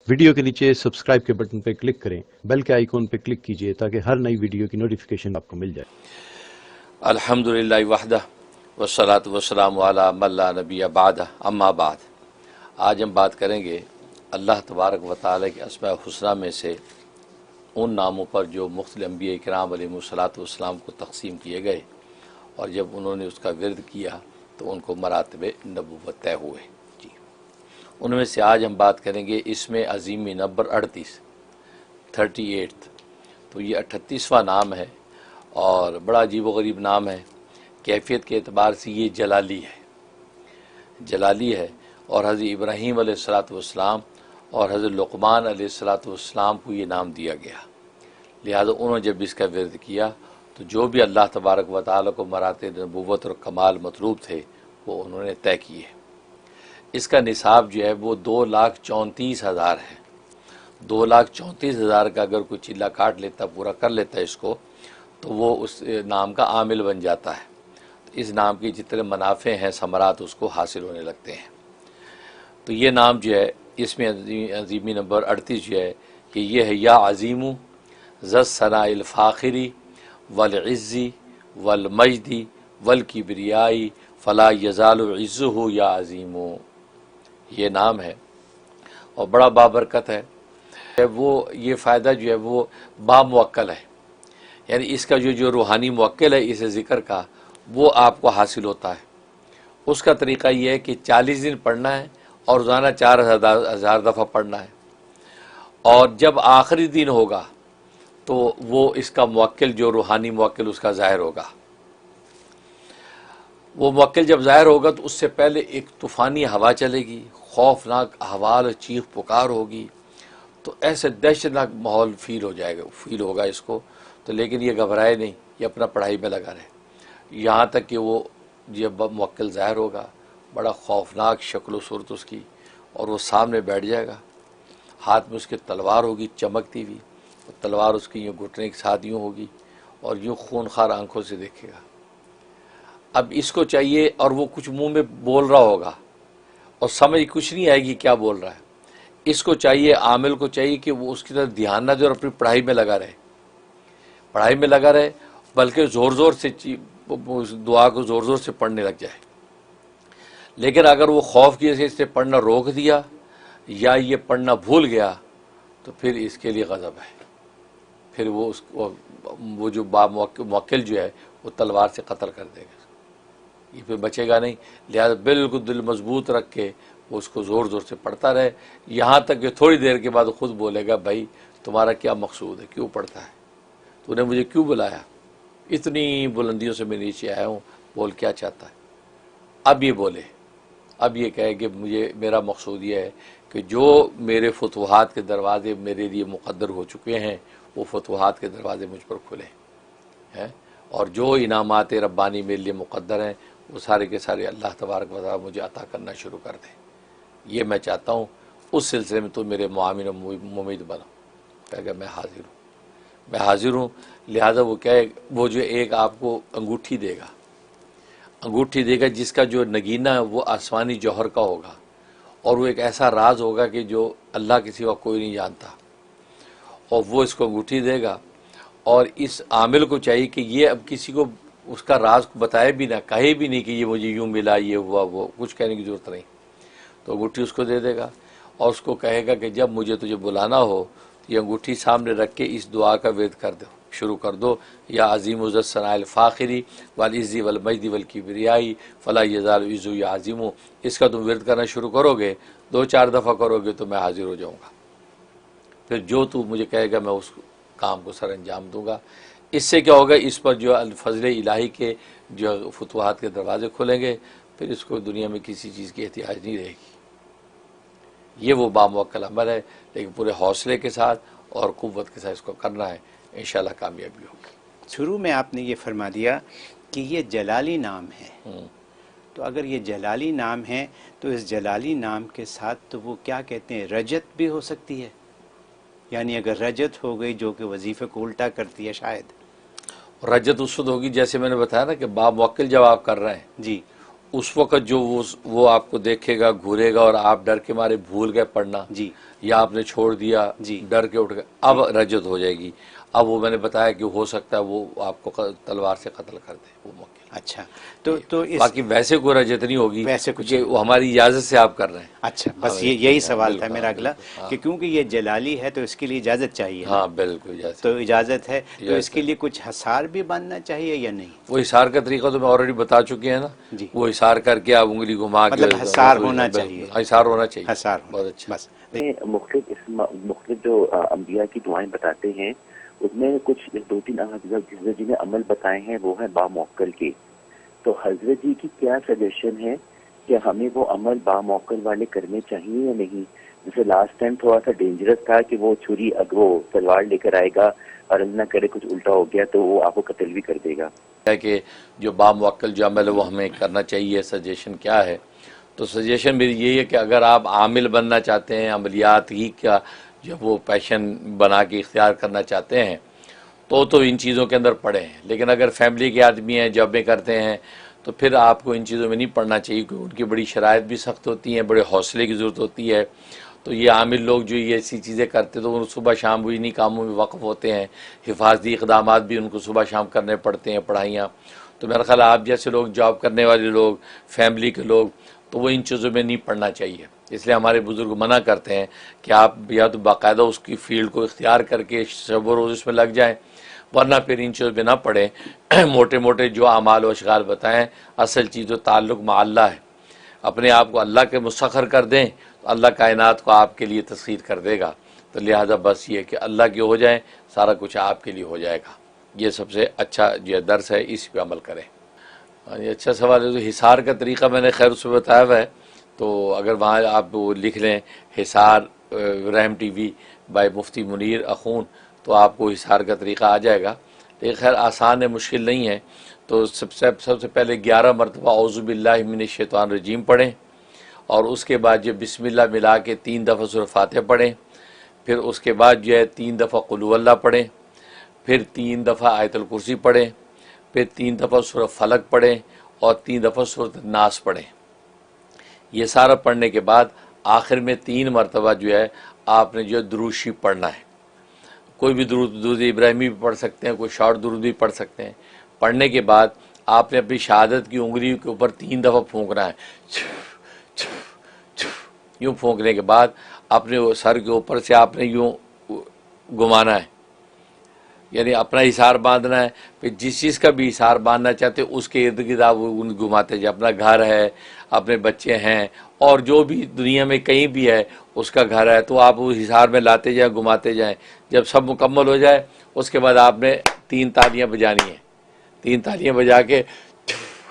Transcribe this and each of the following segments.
Video کے نیچے subscribe کے بٹن پہ کلک کریں، بیل کے آئیکن پہ کلک کیجئے تاکہ ہر نئی ویڈیو کی نوٹیفیکیشن آپ کو مل جائے۔ الحمدللہ وحدہ والصلاة والسلام علی من لا نبی بعدہ اما بعد۔ آج ہم بات کریں گے اللہ تبارک و تعالی کے اسماء الحسنی میں سے ان ناموں پر جو مختلف انبیاء کرام علیہ الصلاۃ والسلام کو تقسیم کیے گئے، اور جب انہوں نے اس کا ورد کیا تو ان کو مراتب نبوت طے ہوئے۔ ان میں سے آج ہم بات کریں گے اسم عظیم نمبر 38 تو یہ 38واں نام ہے اور بڑا عجیب و غریب نام ہے۔ کیفیت کے اعتبار سے یہ جلالی ہے اور حضرت ابراہیم علیہ السلام اور حضرت لقمان علیہ السلام کو یہ نام دیا گیا، لہذا انہوں نے جب اس کا ورد کیا تو جو بھی اللہ تبارک و تعالیٰ کو مراتب نبوت اور کمال مطلوب تھے وہ انہوں نے طے کیے۔ اس کا نصاب جو ہے وہ 2,34,000 ہے۔ 2,34,000 کا اگر کوئی چلہ کاٹ لیتا، پورا کر لیتا ہے اس کو، تو وہ اس نام کا عامل بن جاتا ہے۔ تو اس نام کی جتنے منافع ہیں، ثمرات اس کو حاصل ہونے لگتے ہیں۔ تو یہ نام جو ہے اس میں عظیمی نمبر 38 جو ہے کہ یہ ہے یا عظیم ذی الثناء الفاخری والعزی والمجدی والکبریائی فلا یزال عزہ یا عظیم، یہ نام ہے اور بڑا بابرکت ہے۔ وہ یہ فائدہ جو ہے وہ باموکل ہے، یعنی اس کا جو روحانی موکل ہے اس ذکر کا، وہ آپ کو حاصل ہوتا ہے۔ اس کا طریقہ یہ ہے کہ 40 دن پڑھنا ہے اور روزانہ 4,000 دفعہ پڑھنا ہے، اور جب آخری دن ہوگا تو وہ اس کا موکل جو روحانی موکل اس کا ظاہر ہوگا۔ وہ موکل جب ظاہر ہوگا تو اس سے پہلے ایک طوفانی ہوا چلے گی، خوفناک احوال چیخ پکار ہوگی، تو ایسے دہشتناک ماحول فیل ہوگا اس کو۔ تو لیکن یہ گھبرائے نہیں، یہ اپنا پڑھائی میں لگا رہے یہاں تک کہ وہ جب موکل ظاہر ہوگا، بڑا خوفناک شکل و صورت اس کی، اور وہ سامنے بیٹھ جائے گا، ہاتھ میں اس کے تلوار ہوگی چمکتی ہوئی، تلوار اس کی یوں گھٹنے کے ساتھ یوں ہوگی اور یوں خونخوار آنکھوں سے دیکھے گا۔ اب اس کو چاہیے، اور وہ کچھ منہ میں بول رہا ہوگا اور سمجھ کچھ نہیں آئے گی کیا بول رہا ہے، اس کو چاہیے، عامل کو چاہیے کہ وہ اس کی طرف دھیان نہ دے اور اپنی پڑھائی میں لگا رہے، بلکہ زور زور سے اس دعا کو زور زور سے پڑھنے لگ جائے۔ لیکن اگر وہ خوف کی وجہ سے اس نے پڑھنا روک دیا یا یہ پڑھنا بھول گیا تو پھر اس کے لیے غضب ہے، پھر وہ جو موکل جو ہے وہ تلوار سے قتل کر دے گا، یہ پھر بچے گا نہیں۔ لہذا بالکل دل مضبوط رکھ کے وہ اس کو زور زور سے پڑھتا رہے، یہاں تک کہ تھوڑی دیر کے بعد خود بولے گا بھائی تمہارا کیا مقصود ہے، کیوں پڑھتا ہے، تو نے مجھے کیوں بلایا، اتنی بلندیوں سے میں نیچے آیا ہوں، بول کیا چاہتا ہے۔ اب یہ بولے، اب یہ کہے کہ میرا مقصود یہ ہے کہ جو میرے فتوحات کے دروازے میرے لیے مقدر ہو چکے ہیں وہ فتوحات کے دروازے مجھ پر کھلیں ہیں، اور جو انعامات ربانی میرے لیے مقدر ہیں وہ سارے کے سارے اللہ تبارک و تعالی مجھے عطا کرنا شروع کر دیں، یہ میں چاہتا ہوں۔ اس سلسلے میں تو میرے معاون و ممید بنو۔ کہے گا میں حاضر ہوں۔ لہذا وہ کہے، وہ جو ایک آپ کو انگوٹھی دے گا جس کا جو نگینہ ہے وہ آسمانی جوہر کا ہوگا، اور وہ ایک ایسا راز ہوگا کہ جو اللہ کے سوا کوئی نہیں جانتا، اور وہ اس کو انگوٹھی دے گا، اور اس عامل کو چاہیے کہ یہ اب کسی کو اس کا راز کو بتائے بھی نہ، کہے بھی نہیں کہ یہ مجھے یوں ملا، یہ ہوا، وہ کچھ کہنے کی ضرورت نہیں۔ تو انگوٹھی اس کو دے دے گا اور اس کو کہے گا کہ جب مجھے تجھے بلانا ہو تو یہ انگوٹھی سامنے رکھ کے اس دعا کا ورد شروع کر دو، یا عظیم ذی الثناء الفاخری والعزی والمجد والکبریائی فلا یزال عزہ یا عظیم، اس کا تم ورد کرنا شروع کرو گے، 2-4 دفعہ کرو گے تو میں حاضر ہو جاؤں گا، پھر جو تو مجھے کہے گا میں اس کام کو سر انجام دوں گا۔ اس سے کیا ہوگا، اس پر جو الفضل الہی کے جو فتوحات کے دروازے کھلیں گے، پھر اس کو دنیا میں کسی چیز کی احتیاج نہیں رہے گی۔ یہ وہ باموکل عمل ہے، لیکن پورے حوصلے کے ساتھ اور قوت کے ساتھ اس کو کرنا ہے، انشاءاللہ کامیابی ہوگی۔ شروع میں آپ نے یہ فرما دیا کہ یہ جلالی نام ہے، تو اگر یہ جلالی نام ہے تو اس جلالی نام کے ساتھ تو وہ کیا کہتے ہیں، رجت بھی ہو سکتی ہے، یعنی اگر رجت ہو گئی جو کہ وظیفے کو الٹا کرتی ہے شاید۔ رجت اس وقت ہوگی جیسے میں نے بتایا نا کہ باموکل جب آپ کر رہے ہیں جی، اس وقت جو وہ آپ کو دیکھے گا، گھورے گا، اور آپ ڈر کے مارے بھول گئے پڑھنا، جی، یا آپ نے چھوڑ دیا جی۔ ڈر کے اٹھ گئے، اب رجت ہو جائے گی۔ اب وہ میں نے بتایا کہ ہو سکتا ہے وہ آپ کو تلوار سے قتل کر دے، وہ موقع۔ اچھا، تو اس باقی ویسے کوئی رجت نہیں ہوگی، ویسے کچھ کہ وہ ہماری اجازت سے آپ کر رہے ہیں۔ اچھا، بس یہی سوال تھا بالکل، میرا اگلا، بالکل، کہ کیونکہ یہ جلالی ہے تو اس کے لیے اجازت چاہیے نا؟ ہاں بالکل اجازت۔ تو اجازت ہے تو اجازت اس کے لیے کچھ حصار بھی باندھنا چاہیے یا نہیں؟ وہ حصار کا طریقہ تو میں آلریڈی بتا چکے ہیں نا، جی، وہ حصار کر کے آپ انگلی گھما کے، مطلب حصار ہونا بالکل، چاہیے، حصار ہونا چاہیے، حصار بہت ہونا، اچھا۔ بس۔ مختلف جو انبیاء کی دعائیں بتاتے ہیں، اس میں کچھ 2-3 حضرت جی نے عمل بتائے ہیں، وہ ہیں باموکل کے۔ تو حضرت جی کی کیا سجیشن ہے کہ ہمیں وہ عمل باموکل والے کرنے چاہیے یا نہیں؟ جیسے لاسٹ ٹائم تھوڑا سا ڈینجرس تھا کہ وہ چھری وہ تلوار لے کر آئے گا اور اللہ نہ کرے کچھ الٹا ہو گیا تو وہ آپ کو قتل بھی کر دے گا۔ ہے کہ جو باموکل جو عمل ہے وہ ہمیں کرنا چاہیے، سجیشن کیا ہے؟ تو سجیشن میری یہی ہے کہ اگر آپ عامل بننا چاہتے ہیں، عملیات ہی کا جو وہ پیشن بنا کے اختیار کرنا چاہتے ہیں تو ان چیزوں کے اندر پڑھیں، لیکن اگر فیملی کے آدمی ہیں، جابیں کرتے ہیں، تو پھر آپ کو ان چیزوں میں نہیں پڑھنا چاہیے، کیونکہ ان کی بڑی شرائط بھی سخت ہوتی ہیں، بڑے حوصلے کی ضرورت ہوتی ہے۔ تو یہ عامل لوگ جو یہ ایسی چیزیں کرتے تو وہ صبح شام وہ انہی کاموں میں وقف ہوتے ہیں، حفاظتی اقدامات بھی ان کو صبح شام کرنے پڑتے ہیں، پڑھائیاں۔ تو میرا خیال ہے آپ جیسے لوگ، جاب کرنے والے لوگ، فیملی کے لوگ، تو وہ ان چیزوں میں نہیں پڑھنا چاہیے۔ اس لیے ہمارے بزرگ منع کرتے ہیں کہ آپ یا تو باقاعدہ اس کی فیلڈ کو اختیار کر کے شب و روز اس میں لگ جائیں، ورنہ پھر ان چیزوں پہ نہ پڑھیں۔ موٹے موٹے جو اعمال و اشغال بتائیں، اصل چیز و تعلق مع اللہ ہے، اپنے آپ کو اللہ کے مسخر کر دیں تو اللہ کائنات کو آپ کے لیے تسخیر کر دے گا۔ تو لہذا بس یہ کہ اللہ کے ہو جائیں، سارا کچھ آپ کے لیے ہو جائے گا۔ یہ سب سے اچھا جو درس ہے، اس پہ عمل کریں۔ یہ اچھا سوال ہے۔ تو حصار کا طریقہ میں نے خیر اس میں بتایا ہوا ہے، تو اگر وہاں آپ وہ لکھ لیں حصار رحم ٹی وی بائی مفتی منیر اخون، تو آپ کو حصار کا طریقہ آ جائے گا۔ لیکن خیر آسان ہے، مشکل نہیں ہے۔ تو سب سے پہلے 11 مرتبہ اعوذ باللہ من الشیطان الرجیم پڑھیں، اور اس کے بعد جو بسم اللہ ملا کے 3 دفعہ سورہ فاتحہ پڑھیں، پھر اس کے بعد جو ہے 3 دفعہ قل هو اللہ پڑھیں، پھر 3 دفعہ آیت الکرسی پڑھیں، پھر 3 دفعہ سورہ فلق پڑھیں، اور 3 دفعہ سورۃ الناس پڑھیں۔ یہ سارا پڑھنے کے بعد آخر میں 3 مرتبہ جو ہے آپ نے جو درود شریف پڑھنا ہے۔ کوئی بھی درود ابراہیمی بھی پڑھ سکتے ہیں، کوئی شارٹ درود بھی پڑھ سکتے ہیں۔ پڑھنے کے بعد آپ نے اپنی شہادت کی انگلی کے اوپر 3 دفعہ پھونکنا ہے، یوں پھونکنے کے بعد اپنے سر کے اوپر سے آپ نے یوں گھمانا ہے، یعنی اپنا حصار باندھنا ہے۔ پھر جس چیز کا بھی حصار باندھنا چاہتے اس کے ارد گرد آپ گھماتے جائیں، اپنا گھر ہے، اپنے بچے ہیں، اور جو بھی دنیا میں کہیں بھی ہے اس کا گھر ہے، تو آپ اس حصار میں لاتے جائیں، گھماتے جائیں۔ جب سب مکمل ہو جائے اس کے بعد آپ نے 3 تالیاں بجانی ہیں، 3 تالیاں بجا کے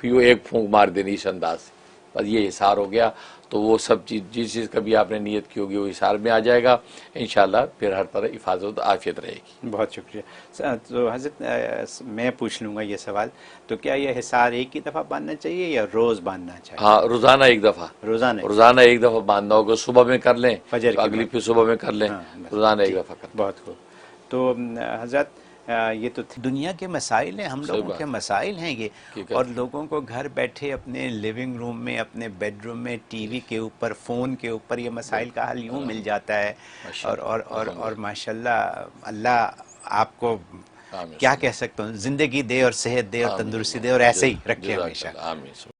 یوں ایک پھونک مار دینی اس انداز سے، بس یہ حصار ہو گیا۔ تو وہ سب چیز، جس چیز کا بھی آپ نے نیت کی ہوگی وہ حصار میں آ جائے گا انشاءاللہ، پھر ہر طرح حفاظت عافیت رہے گی۔ بہت شکریہ۔ تو حضرت میں پوچھ لوں گا یہ سوال، تو کیا یہ حصار ایک ہی دفعہ باندھنا چاہیے یا روز باندھنا چاہیے؟ ہاں، روزانہ ایک دفعہ، روزانہ ایک دفعہ باندھنا ہوگا۔ صبح میں کر لیں، فجر کے اگلی بعد۔ پھر صبح میں کر لیں، ہاں، بس، روزانہ ایک ٹھیک، دفعہ کر لیں۔ بہت خوب۔ تو حضرت یہ تو دنیا کے مسائل ہیں، ہم صحیح لوگوں بات کے مسائل ہیں یہ، ٹھیک ہے۔ اور لوگوں کو گھر بیٹھے اپنے لیونگ روم میں، اپنے بیڈ روم میں، ٹی وی کے اوپر، فون کے اوپر یہ مسائل کا حل یوں مل جاتا ہے، اور ماشاءاللہ اللہ آپ کو کیا کہہ سکتا ہوں، زندگی دے اور صحت دے اور تندرستی دے اور ایسے ہی رکھے ہمیشہ۔ آمین۔